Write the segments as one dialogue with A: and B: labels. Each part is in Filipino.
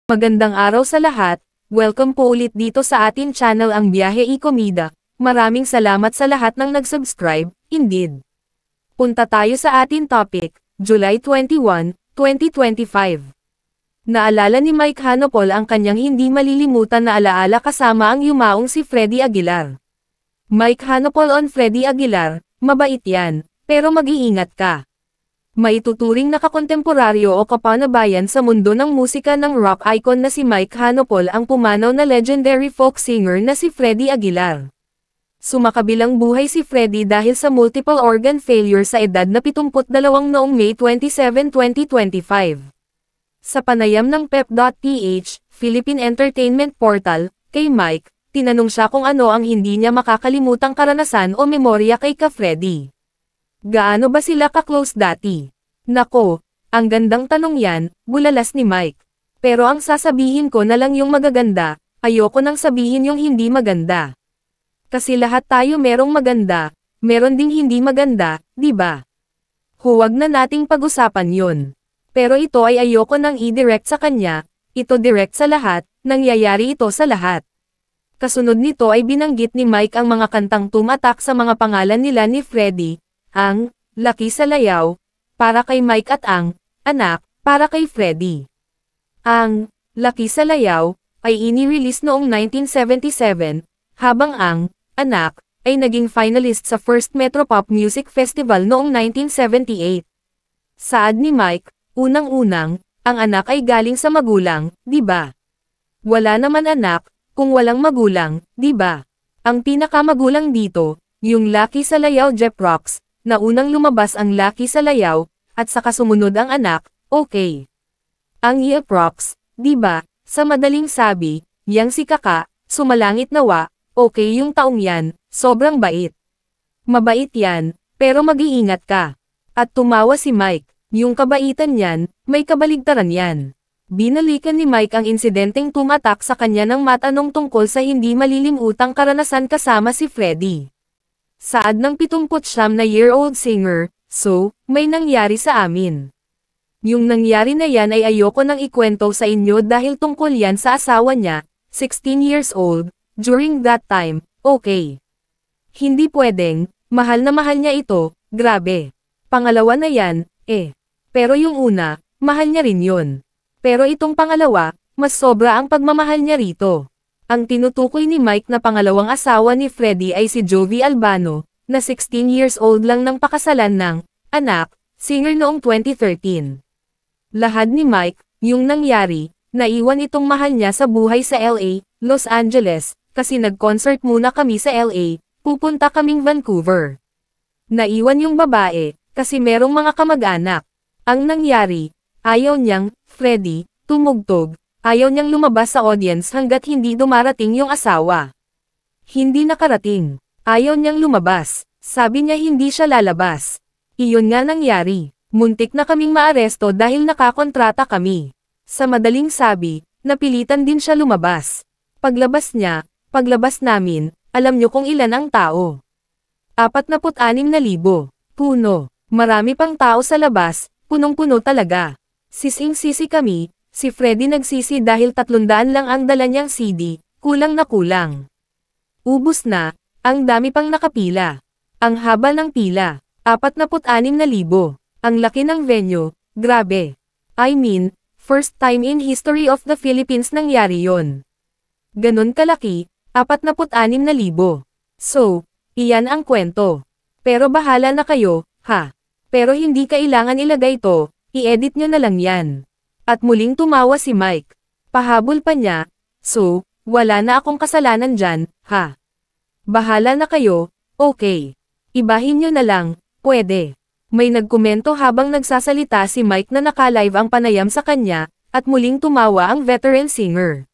A: Magandang araw sa lahat, welcome po ulit dito sa atin channel ang Biyahe y Komida. Maraming salamat sa lahat ng nag-subscribe, indeed. Punta tayo sa atin topic, July 21, 2025. Naalala ni Mike Hanopol ang kanyang hindi malilimutan na alaala kasama ang yumaong si Freddy Aguilar. Mike Hanopol on Freddy Aguilar, mabait yan, pero mag-iingat ka. Maituturing na kakontemporaryo o kapanabayan sa mundo ng musika ng rock icon na si Mike Hanopol ang pumanaw na legendary folk singer na si Freddy Aguilar. Sumakabilang buhay si Freddy dahil sa multiple organ failure sa edad na 72 noong May 27, 2025. Sa panayam ng pep.ph, Philippine Entertainment Portal, kay Mike, tinanong siya kung ano ang hindi niya makakalimutang karanasan o memorya kay ka-Freddy. Gaano ba sila ka-close dati? Nako, ang gandang tanong yan, bulalas ni Mike. Pero ang sasabihin ko na lang yung magaganda, ayoko nang sabihin yung hindi maganda. Kasi lahat tayo merong maganda, meron ding hindi maganda, di ba? Huwag na nating pag-usapan yun. Pero ito ay ayoko nang i-direct sa kanya, ito direct sa lahat, nangyayari ito sa lahat. Kasunod nito ay binanggit ni Mike ang mga kantang tumatak sa mga pangalan nila ni Freddy, ang Laki sa Layaw, para kay Mike at ang Anak, para kay Freddy. Ang Laki sa Layaw ay ini-release noong 1977, habang ang Anak ay naging finalist sa First Metropop Music Festival noong 1978. Saad ni Mike, unang-unang, ang anak ay galing sa magulang, di ba? Wala naman anak kung walang magulang, di ba? Ang pinakamagulang dito, yung Laki sa Layaw Jeff Rocks, na unang lumabas ang Laki sa Layaw, at saka sumunod ang anak, okay. Ang Jeff Rocks, di ba, sa madaling sabi, yang si Kaka, sumalangit nawa, okay yung taong yan, sobrang bait. Mabait yan, pero mag-iingat ka. At tumawa si Mike, yung kabaitan yan, may kabaligtaran yan. Binalikan ni Mike ang insidenteng tumatak sa kanya ng matanong tungkol sa hindi malilimutang karanasan kasama si Freddy. Saad ng 79-year-old singer, so, may nangyari sa amin. Yung nangyari na yan ay ayoko nang ikwento sa inyo dahil tungkol yan sa asawa niya, 16 years old, during that time, okay. Hindi pwedeng, mahal na mahal niya ito, grabe. Pangalawa na yan, Pero yung una, mahal niya rin yun. Pero itong pangalawa, mas sobra ang pagmamahal niya rito. Ang tinutukoy ni Mike na pangalawang asawa ni Freddy ay si Jovi Albano, na 16 years old lang nang pakasalan ng anak, singer noong 2013. Lahad ni Mike, yung nangyari, naiwan itong mahal niya sa buhay sa LA, Los Angeles, kasi nag-concert muna kami sa LA, pupunta kaming Vancouver. Naiwan yung babae, kasi merong mga kamag-anak. Ang nangyari, ayaw niyang, Freddy, tumugtog. Ayaw niyang lumabas sa audience hanggat hindi dumarating yung asawa. Hindi nakarating. Ayaw niyang lumabas. Sabi niya hindi siya lalabas. Iyon nga nangyari. Muntik na kaming maaresto dahil nakakontrata kami. Sa madaling sabi, napilitan din siya lumabas. Paglabas niya, paglabas namin, alam niyo kung ilan ang tao. 46,000. Puno. Marami pang tao sa labas, punong-puno talaga. Sising-sisi kami. Si Freddy nagsisi dahil 300 lang ang dala niyang CD, kulang na kulang. Ubus na, ang dami pang nakapila. Ang haba ng pila, 46,000. Ang laki ng venue, grabe. I mean, first time in history of the Philippines nangyari yon. Ganon kalaki, 46,000. So, iyan ang kwento. Pero bahala na kayo, ha? Pero hindi kailangan ilagay to, i-edit nyo na lang yan. At muling tumawa si Mike. Pahabol pa niya, so, wala na akong kasalanan dyan, ha? Bahala na kayo, okay. Ibahin nyo na lang, pwede. May nagkomento habang nagsasalita si Mike na naka-live ang panayam sa kanya, at muling tumawa ang veteran singer.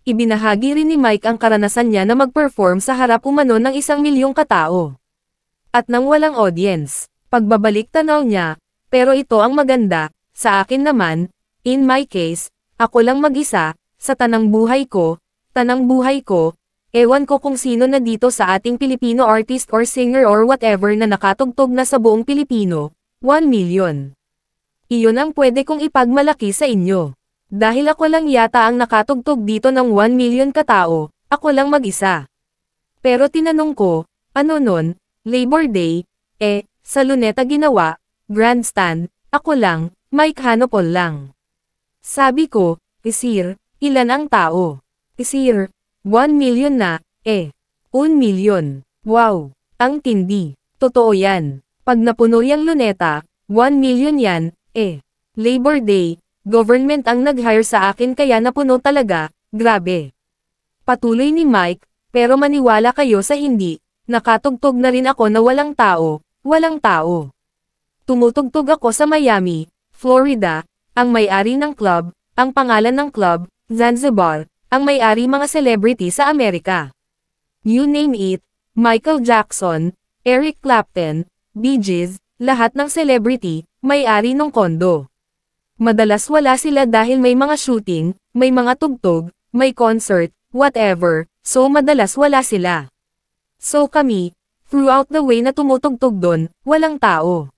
A: Ibinahagi rin ni Mike ang karanasan niya na mag-perform sa harap umano ng 1,000,000 katao. At nang walang audience, pagbabalik tanaw niya, pero ito ang maganda, sa akin naman, in my case, ako lang mag-isa, sa tanang buhay ko, ewan ko kung sino na dito sa ating Pilipino artist or singer or whatever na nakatugtog na sa buong Pilipino, 1 million. Iyon ang pwede kong ipagmalaki sa inyo. Dahil ako lang yata ang nakatugtog dito ng 1 million katao, ako lang mag-isa. Pero tinanong ko, ano nun, Labor Day, sa Luneta ginawa, grandstand, ako lang, Mike Hanopol lang. Sabi ko, Sir, ilan ang tao? Sir, 1 million na, 1 million. Wow, ang tindi. Totoo yan. Pag napuno yung Luneta, 1 million yan, Labor Day, government ang nag-hire sa akin kaya napuno talaga, grabe. Patuloy ni Mike, pero maniwala kayo sa hindi, nakatugtog na rin ako na walang tao, walang tao. Tumutugtog ako sa Miami, Florida, ang may-ari ng club, ang pangalan ng club, Zanzibar, ang may-ari mga celebrity sa Amerika. You name it, Michael Jackson, Eric Clapton, Bee Gees, lahat ng celebrity, may-ari ng kondo. Madalas wala sila dahil may mga shooting, may mga tugtog, may concert, whatever, so madalas wala sila. So kami, throughout the way na tumutugtog doon, walang tao.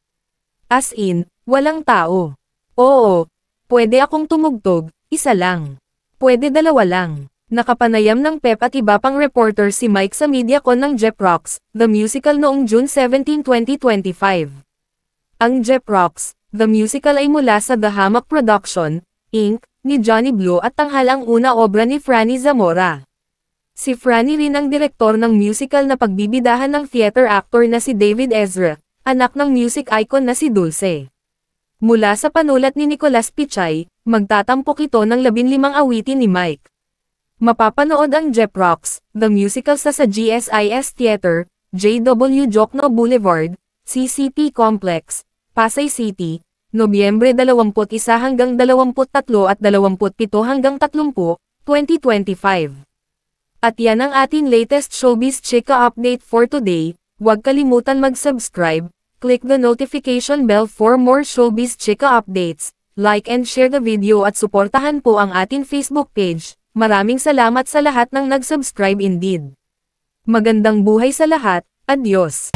A: As in, walang tao. Oo, pwede akong tumugtog, isa lang. Pwede dalawa lang. Nakapanayam ng Pep at iba pang reporter si Mike sa MediaCon ng Jeff Rocks, The Musical noong June 17, 2025. Ang Jeff Rocks, The Musical ay mula sa The Hammock Production, Inc., ni Johnny Blue at tanghal ang una obra ni Franny Zamora. Si Franny rin ang direktor ng musical na pagbibidahan ng theater actor na si David Ezra, anak ng music icon na si Dulce. Mula sa panulat ni Nicolas Pichay, magtatampok ito ng 15 awitin ni Mike. Mapapanood ang Jeff Rocks, The Musical sa GSIS Theater, JW Jokno Boulevard, CCP Complex, Pasay City, Nobyembre 21 hanggang 23 at 27 hanggang 30, 2025. At yan ang ating latest Showbiz Chika update for today. Huwag kalimutan mag-subscribe, click the notification bell for more Showbiz Chika updates, like and share the video at suportahan po ang ating Facebook page. Maraming salamat sa lahat ng nag-subscribe indeed. Magandang buhay sa lahat, adios!